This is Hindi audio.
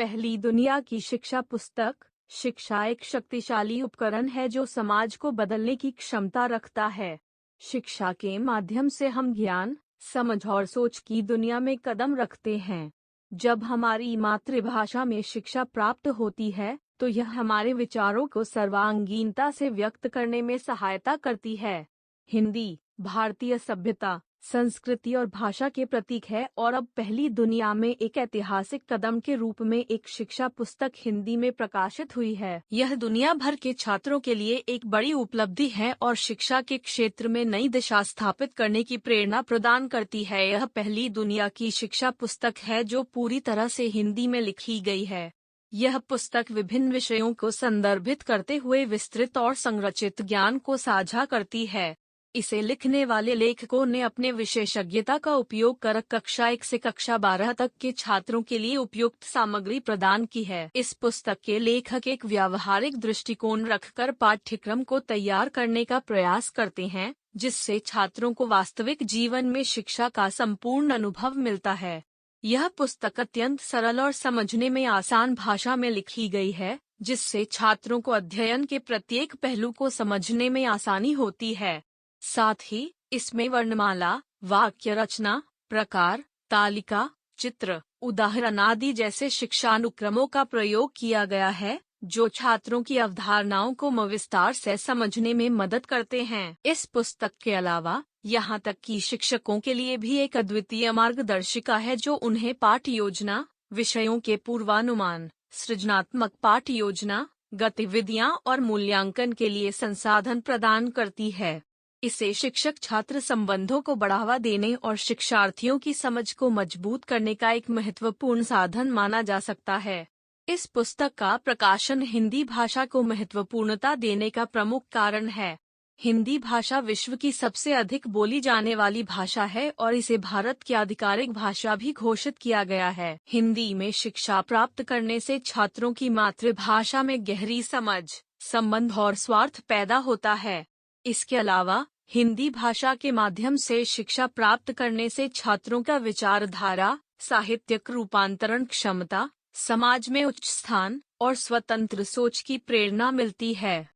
पहली दुनिया की शिक्षा पुस्तक। शिक्षा एक शक्तिशाली उपकरण है जो समाज को बदलने की क्षमता रखता है। शिक्षा के माध्यम से हम ज्ञान, समझ और सोच की दुनिया में कदम रखते हैं। जब हमारी मातृभाषा में शिक्षा प्राप्त होती है, तो यह हमारे विचारों को सर्वांगीणता से व्यक्त करने में सहायता करती है। हिंदी भारतीय सभ्यता, संस्कृति और भाषा के प्रतीक है और अब पहली दुनिया में एक ऐतिहासिक कदम के रूप में एक शिक्षा पुस्तक हिंदी में प्रकाशित हुई है। यह दुनिया भर के छात्रों के लिए एक बड़ी उपलब्धि है और शिक्षा के क्षेत्र में नई दिशा स्थापित करने की प्रेरणा प्रदान करती है। यह पहली दुनिया की शिक्षा पुस्तक है जो पूरी तरह से हिंदी में लिखी गई है। यह पुस्तक विभिन्न विषयों को संदर्भित करते हुए विस्तृत और संरचित ज्ञान को साझा करती है। इसे लिखने वाले लेखकों ने अपने विशेषज्ञता का उपयोग कर कक्षा 1 से कक्षा 12 तक के छात्रों के लिए उपयुक्त सामग्री प्रदान की है। इस पुस्तक के लेखक एक व्यावहारिक दृष्टिकोण रखकर पाठ्यक्रम को तैयार करने का प्रयास करते हैं, जिससे छात्रों को वास्तविक जीवन में शिक्षा का संपूर्ण अनुभव मिलता है। यह पुस्तक अत्यंत सरल और समझने में आसान भाषा में लिखी गई है, जिससे छात्रों को अध्ययन के प्रत्येक पहलू को समझने में आसानी होती है। साथ ही इसमें वर्णमाला, वाक्य रचना, प्रकार, तालिका, चित्र, उदाहरण आदि जैसे शिक्षानुक्रमों का प्रयोग किया गया है, जो छात्रों की अवधारणाओं को विस्तार से समझने में मदद करते हैं। इस पुस्तक के अलावा यहाँ तक कि शिक्षकों के लिए भी एक अद्वितीय मार्गदर्शिका है जो उन्हें पाठ योजना, विषयों के पूर्वानुमान, सृजनात्मक पाठ योजना, गतिविधियाँ और मूल्यांकन के लिए संसाधन प्रदान करती है। इसे शिक्षक छात्र संबंधों को बढ़ावा देने और शिक्षार्थियों की समझ को मजबूत करने का एक महत्वपूर्ण साधन माना जा सकता है। इस पुस्तक का प्रकाशन हिंदी भाषा को महत्वपूर्णता देने का प्रमुख कारण है। हिंदी भाषा विश्व की सबसे अधिक बोली जाने वाली भाषा है और इसे भारत की आधिकारिक भाषा भी घोषित किया गया है। हिंदी में शिक्षा प्राप्त करने से छात्रों की मातृभाषा में गहरी समझ, संबंध और स्वार्थ पैदा होता है। इसके अलावा हिंदी भाषा के माध्यम से शिक्षा प्राप्त करने से छात्रों का विचारधारा, साहित्यिक रूपांतरण क्षमता, समाज में उच्च स्थान और स्वतंत्र सोच की प्रेरणा मिलती है।